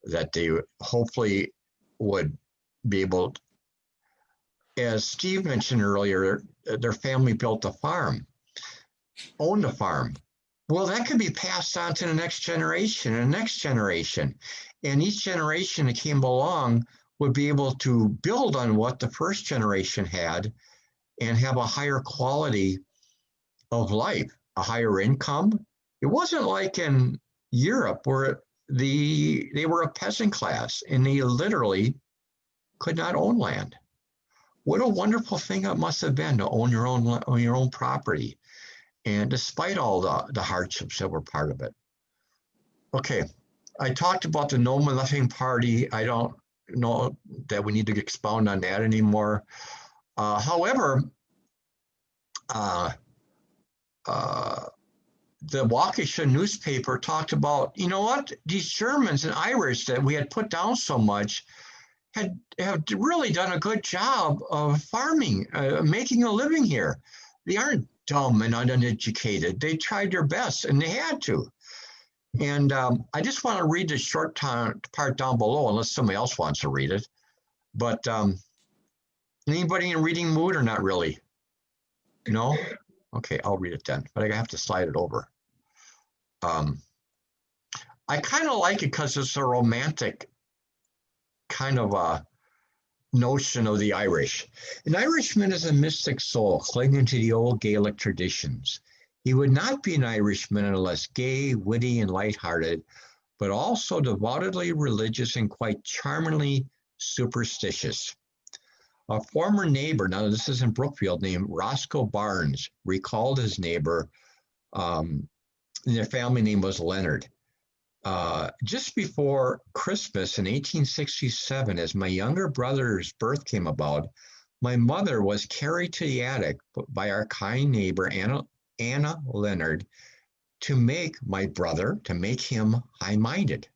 that they hopefully would be able to, as Steve mentioned earlier, their family built a farm, owned a farm. Well, that could be passed on to the next generation and the next generation. And each generation that came along would be able to build on what the first generation had and have a higher quality of life, a higher income. It wasn't like in Europe where they were a peasant class and they literally could not own land. What a wonderful thing it must have been to own your own property, and despite all the hardships that were part of it. Okay, I talked about the No Nothing Party. I don't know that we need to expound on that anymore. However, the Waukesha newspaper talked about, you know what, these Germans and Irish that we had put down so much have really done a good job of farming, making a living here. They aren't dumb and uneducated. They tried their best and they had to. And I just want to read the short part down below, unless somebody else wants to read it. But anybody in reading mood or not really? No? Okay, I'll read it then, but I have to slide it over. I kind of like it because it's a romantic kind of a notion of the Irish. An Irishman is a mystic soul clinging to the old Gaelic traditions. He would not be an Irishman unless gay, witty, and lighthearted, but also devoutly religious and quite charmingly superstitious. A former neighbor, now this is in Brookfield, named Roscoe Barnes, recalled his neighbor, and their family name was Leonard. Just before Christmas in 1867, as my younger brother's birth came about, my mother was carried to the attic by our kind neighbor, Anna Leonard, to make him high-minded.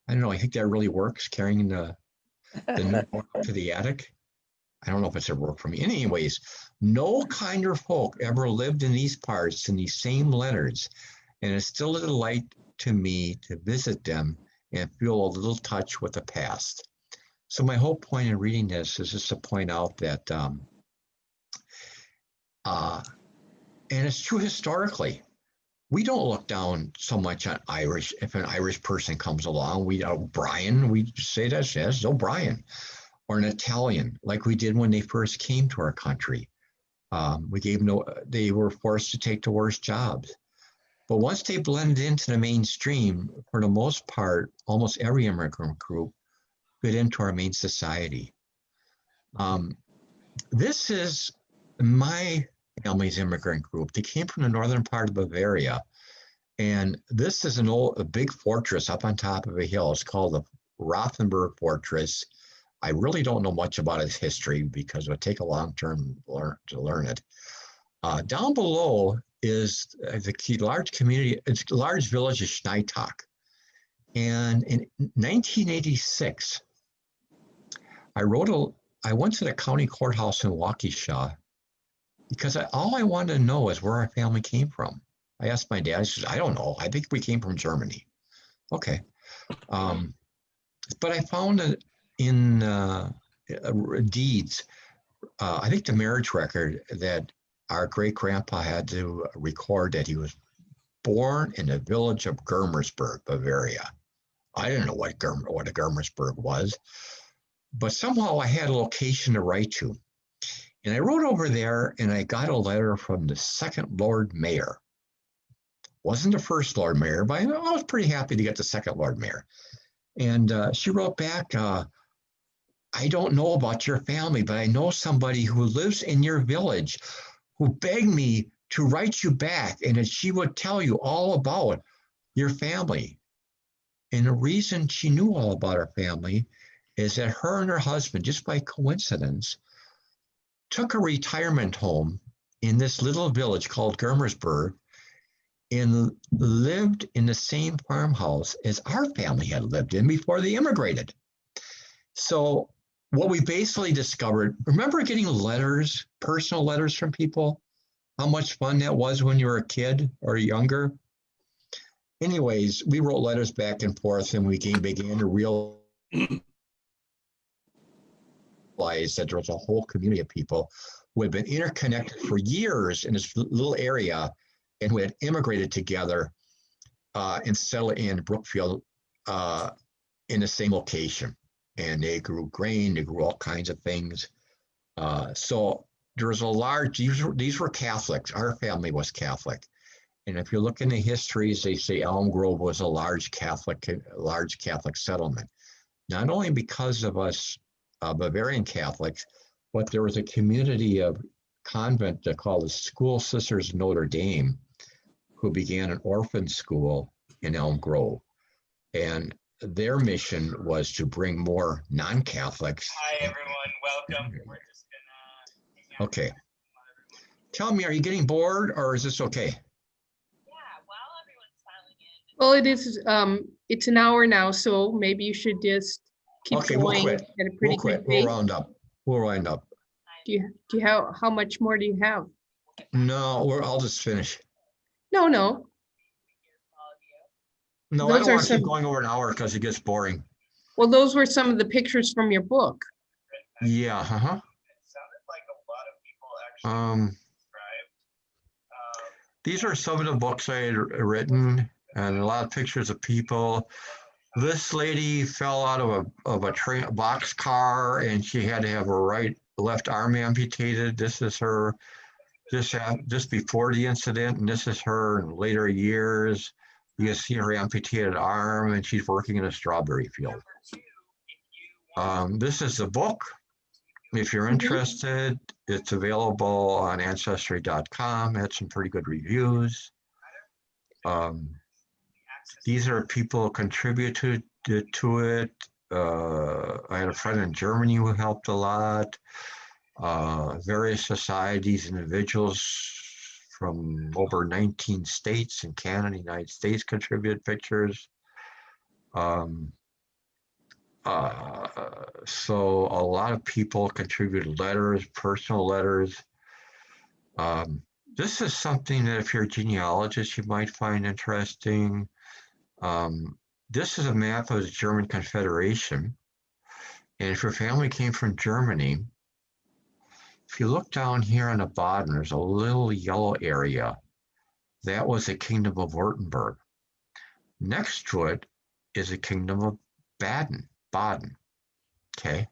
I don't know, I think that really works, carrying the newborn up to the attic. I don't know if it's a work for me. Anyways, no kinder folk ever lived in these parts than these same Leonards, and it's still a delight to me to visit them and feel a little touch with the past. So my whole point in reading this is just to point out that, and it's true historically, we don't look down so much on Irish. If an Irish person comes along, O'Brien, we say that's yes, O'Brien, or an Italian, like we did when they first came to our country. They were forced to take the worst jobs. But once they blended into the mainstream, for the most part, almost every immigrant group fit into our main society. This is my family's immigrant group. They came from the northern part of Bavaria. And this is a big fortress up on top of a hill. It's called the Rothenburg Fortress. I really don't know much about its history because it would take a long term to learn it. Down below is the large community, it's a large village of Schneitach. And in 1986, I went to the county courthouse in Waukesha because all I wanted to know is where our family came from. I asked my dad, he says, I don't know. I think we came from Germany. Okay. But I found it in deeds, I think the marriage record that our great-grandpa had to record that he was born in the village of Germersburg, Bavaria. I didn't know what a Germersburg was, but somehow I had a location to write to. And I wrote over there and I got a letter from the second Lord Mayor Wasn't the first Lord Mayor, but I was pretty happy to get the second Lord Mayor. And she wrote back, I don't know about your family, but I know somebody who lives in your village who begged me to write you back and that she would tell you all about your family. And the reason she knew all about her family is that her and her husband, just by coincidence, took a retirement home in this little village called Germersburg and lived in the same farmhouse as our family had lived in before they immigrated. So what we basically discovered, remember getting letters, personal letters from people? How much fun that was when you were a kid or younger? Anyways, we wrote letters back and forth, and we began to realize that there was a whole community of people who had been interconnected for years in this little area and who had immigrated together and settled in Brookfield in the same location. And they grew grain, they grew all kinds of things. So there was a large, these were Catholics. Our family was Catholic. And if you look in the histories, they say Elm Grove was a large Catholic settlement. Not only because of us Bavarian Catholics, but there was a community of convent called the School Sisters Notre Dame, who began an orphan school in Elm Grove. And their mission was to bring more non-Catholics. Hi, everyone. Welcome. We're just gonna. Okay. Tell me, are you getting bored or is this okay? Yeah, while everyone's filing in. Well, it is, it's an hour now, so maybe you should just keep Okay, going we'll at quit. a pretty We'll quit. good We'll pace. round up. We'll wind up. Do you have, how much more do you have? No, I'll just finish. No. No, I Those don't are want to keep some- going over an hour because it gets boring. Well, those were some of the pictures from your book. Yeah, It sounded like a lot of people actually subscribed. These are some of the books I had written and a lot of pictures of people. This lady fell out of a train, box car, and she had to have her left arm amputated. This is her just before the incident, and this is her in later years. You can see her amputated arm, and she's working in a strawberry field. This is the book. If you're interested, it's available on Ancestry.com. Had some pretty good reviews. These are people who contributed to it. I had a friend in Germany who helped a lot. Various societies, individuals from over 19 states in Canada and the United States contributed pictures. So a lot of people contributed letters, personal letters. This is something that if you're a genealogist, you might find interesting. This is a map of the German Confederation. And if your family came from Germany, if you look down here on the bottom, there's a little yellow area. That was the Kingdom of Württemberg. Next to it is the Kingdom of Baden. Okay.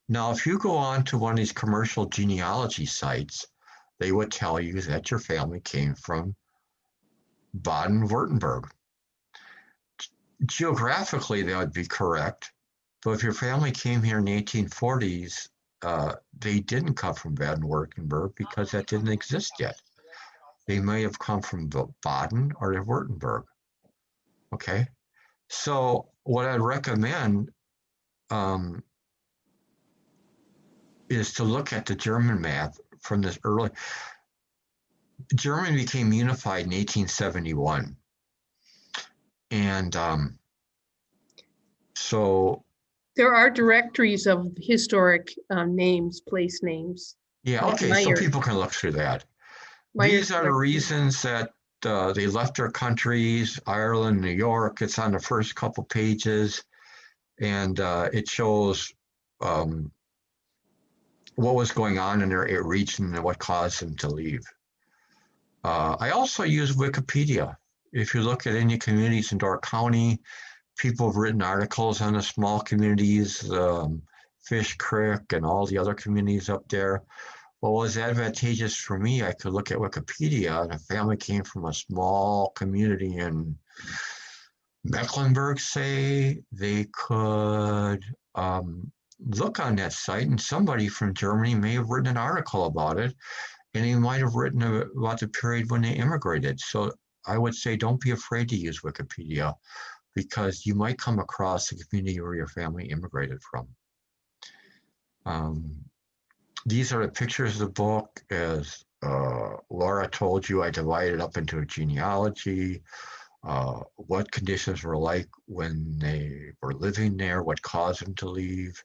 Now, if you go on to one of these commercial genealogy sites, they would tell you that your family came from Baden-Württemberg. Geographically, that would be correct. But if your family came here in the 1840s, they didn't come from Baden-Württemberg because that didn't exist yet. They may have come from Baden or Württemberg. Okay. So what I'd recommend is to look at the German map from this early. Germany became unified in 1871. And so There are directories of historic names, place names. yeah, Like okay, so Meyer. people can look through that. Meyer These are the directory. reasons that they left their countries, Ireland, New York. It's on the first couple pages, and it shows what was going on in their region and what caused them to leave. I also use Wikipedia. If you look at any communities in Door County, people have written articles on the small communities, Fish Creek and all the other communities up there. what was advantageous for me, I could look at Wikipedia, and a family came from a small community in Mecklenburg, say, they could look on that site, and somebody from Germany may have written an article about it, and they might have written about the period when they immigrated. So I would say don't be afraid to use Wikipedia, because you might come across the community where your family immigrated from. These are the pictures of the book. As Laura told you, I divided up into a genealogy, what conditions were like when they were living there, what caused them to leave,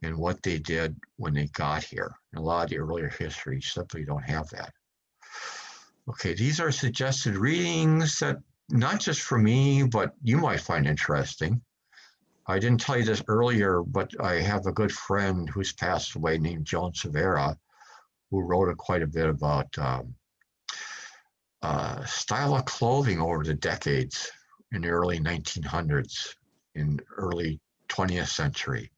and what they did when they got here. And a lot of the earlier history simply don't have that. Okay, these are suggested readings that not just for me, but you might find interesting. I didn't tell you this earlier, but I have a good friend who's passed away named Joan Severa, who wrote quite a bit about style of clothing over the decades in the early 1900s, in early 20th century.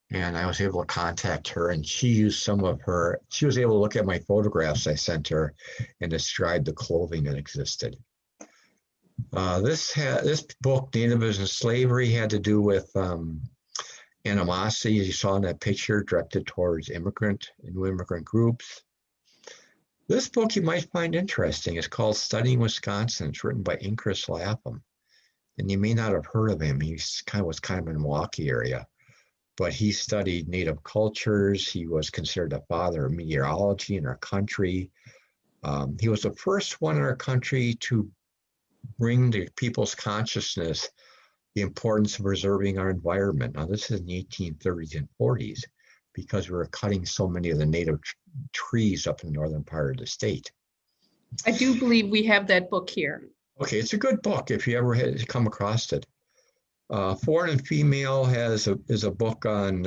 And I was able to contact her, and she used she was able to look at my photographs I sent her and describe the clothing that existed. This book, Nativism and Slavery, had to do with animosity, as you saw in that picture, directed towards immigrant and new immigrant groups. This book you might find interesting. It's called Studying Wisconsin. It's written by Incris Lapham. And you may not have heard of him. He was kind of in the Milwaukee area. But he studied native cultures. He was considered the father of meteorology in our country. He was the first one in our country to bring to people's consciousness the importance of preserving our environment. Now, this is in the 1830s and 40s, because we were cutting so many of the native trees up in the northern part of the state. I do believe we have that book here. Okay, it's a good book if you ever had come across it. Foreign and Female is a book on,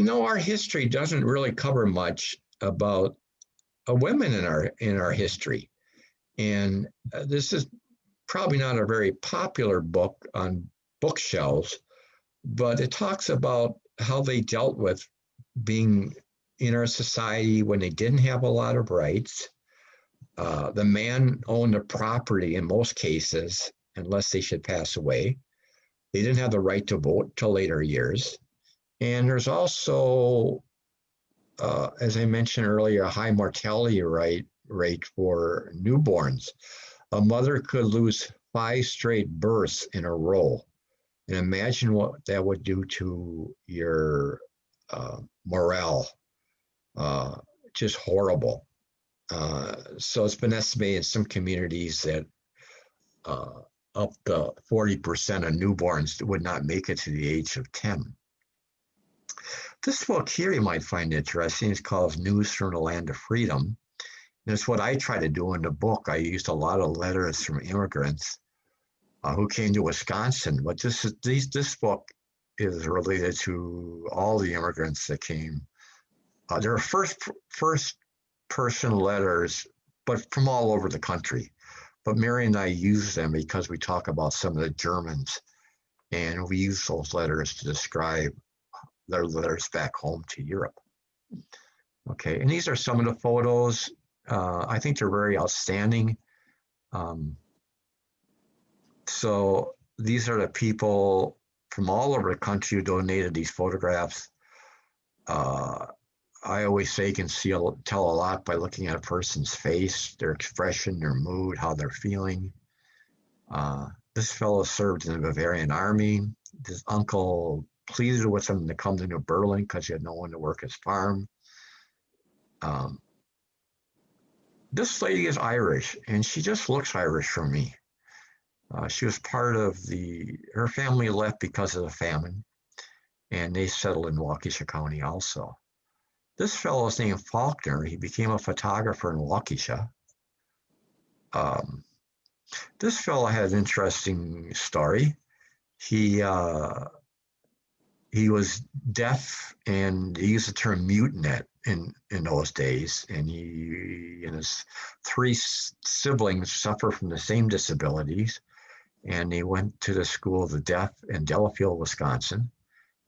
our history doesn't really cover much about women in our history. And this is probably not a very popular book on bookshelves, but it talks about how they dealt with being in our society when they didn't have a lot of rights. The man owned the property in most cases, unless they should pass away. They didn't have the right to vote till later years. And there's also, as I mentioned earlier, a high mortality rate for newborns. A mother could lose 5 straight births in a row. And imagine what that would do to your morale. Just horrible. So it's been estimated in some communities that up to 40% of newborns would not make it to the age of 10. This book here you might find interesting. It's called News from the Land of Freedom. And it's what I try to do in the book. I used a lot of letters from immigrants who came to Wisconsin, but this book is related to all the immigrants that came. There are first person letters, but from all over the country. But Mary and I use them because we talk about some of the Germans, and we use those letters to describe their letters back home to Europe. Okay, and these are some of the photos. I think they're very outstanding. So these are the people from all over the country who donated these photographs. I always say you can tell a lot by looking at a person's face, their expression, their mood, how they're feeling. This fellow served in the Bavarian army. His uncle pleaded with him to come to New Berlin because he had no one to work his farm. This lady is Irish, and she just looks Irish for me. She was part of her family left because of the famine, and they settled in Waukesha County also. This fellow is named Faulkner. He became a photographer in Waukesha. This fellow had an interesting story. He was deaf, and he used the term mutinet in those days. And he and his 3 siblings suffer from the same disabilities. And they went to the School of the Deaf in Delafield, Wisconsin.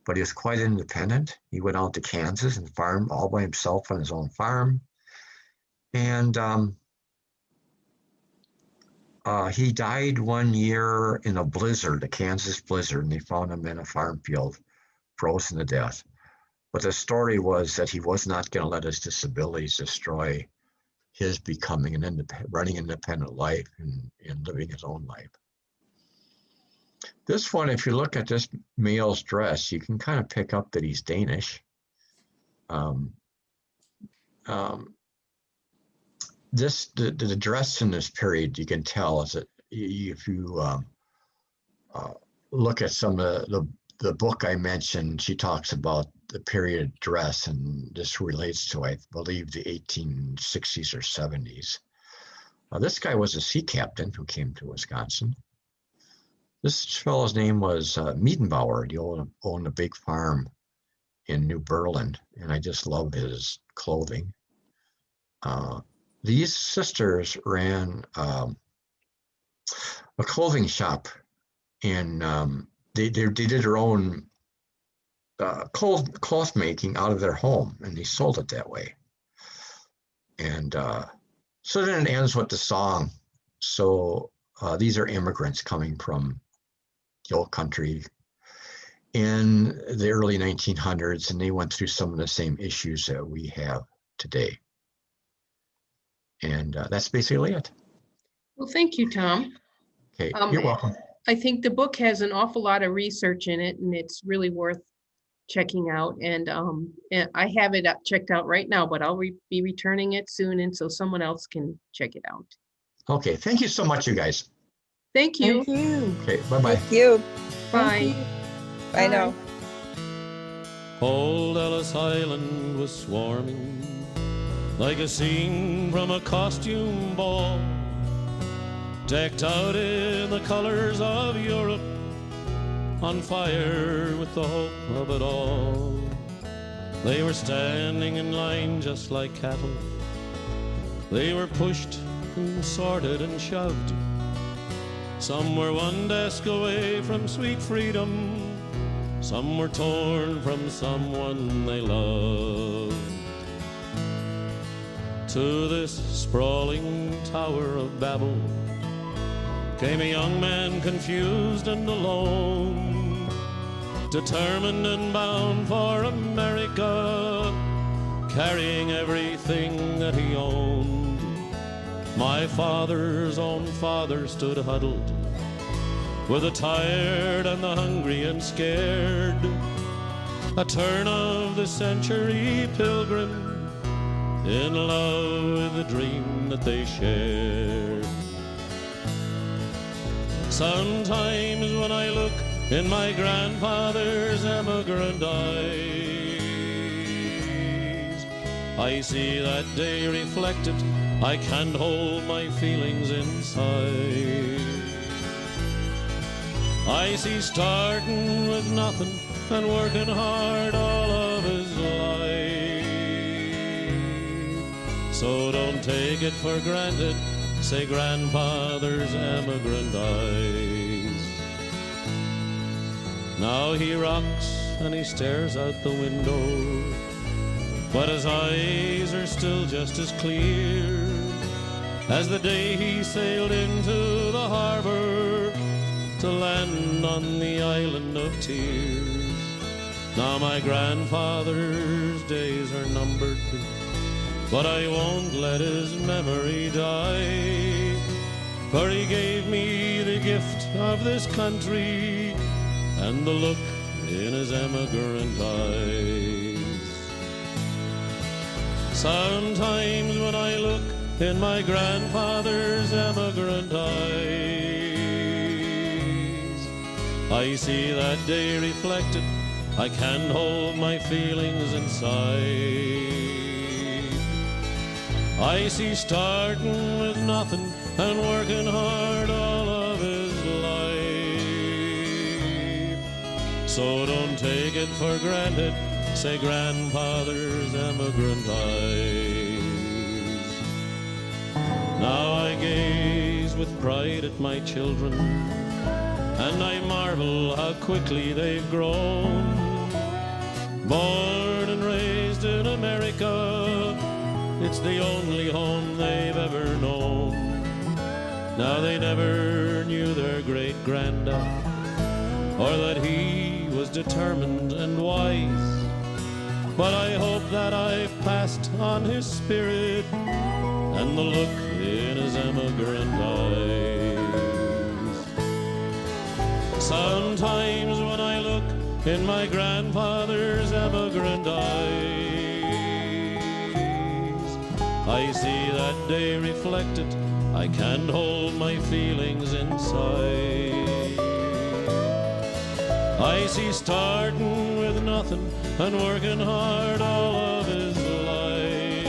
but he was quite independent. He went out to Kansas and farmed all by himself on his own farm. And he died one year in a blizzard, a Kansas blizzard, and they found him in a farm field, frozen to death. But the story was that he was not going to let his disabilities destroy his becoming running an independent life and living his own life. This one, if you look at this male's dress, you can kind of pick up that he's Danish. The dress in this period, you can tell is that if you look at some of the book I mentioned, she talks about the period dress, and this relates to, I believe, the 1860s or 70s. This guy was a sea captain who came to Wisconsin. This fellow's name was Miedenbauer. He owned a big farm in New Berlin, and I just love his clothing. These sisters ran a clothing shop, and they did their own cloth making out of their home, and they sold it that way. And so then it ends with the song. So these are immigrants coming from the old country in the early 1900s, and they went through some of the same issues that we have today. And that's basically it. Well, thank you, Tom. Okay, you're welcome. I think the book has an awful lot of research in it, and it's really worth checking out. And I have it checked out right now, but I'll be returning it soon, and so someone else can check it out. Okay, thank you so much, you guys. Thank you. Thank you. Okay, bye-bye. Thank you. Bye. Bye now. Old Ellis Island was swarming like a scene from a costume ball, decked out in the colors of Europe, on fire with the hope of it all. They were standing in line just like cattle. They were pushed and sorted and shoved. Some were one desk away from sweet freedom. Some were torn from someone they loved. To this sprawling Tower of Babel came a young man confused and alone, determined and bound for America, carrying everything that he owned. My father's own father stood huddled with the tired and the hungry and scared, a turn of the century pilgrim in love with the dream that they shared. Sometimes when I look in my grandfather's emigrant eyes, I see that day reflected. I can't hold my feelings inside. I see starting with nothing and working hard all of his life. So don't take it for granted, say grandfather's emigrant eyes. Now he rocks and he stares out the window, but his eyes are still just as clear as the day he sailed into the harbor to land on the island of tears. Now my grandfather's days are numbered, but I won't let his memory die, for he gave me the gift of this country and the look in his emigrant eyes. Sometimes when I look in my grandfather's emigrant eyes, I see that day reflected. I can't hold my feelings inside. I see starting with nothing and working hard all of his life. So don't take it for granted, say grandfather's emigrant eyes. Now I gaze with pride at my children, and I marvel how quickly they've grown. Born and raised in America, it's the only home they've ever known. Now they never knew their great-granddad, or that he was determined and wise. But I hope that I've passed on his spirit and the look in his emigrant eyes. Sometimes when I look in my grandfather's emigrant eyes, I see that day reflected. I can't hold my feelings inside. I see starting with nothing and working hard all of his life.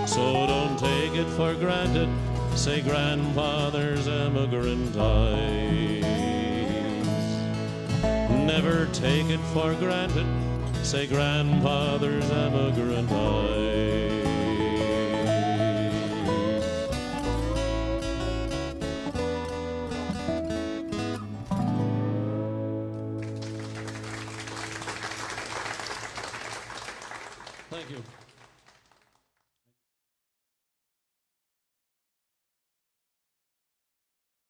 So don't take it for granted, say grandfather's emigrant eyes. Never take it for granted, say grandfather's emigrant eyes.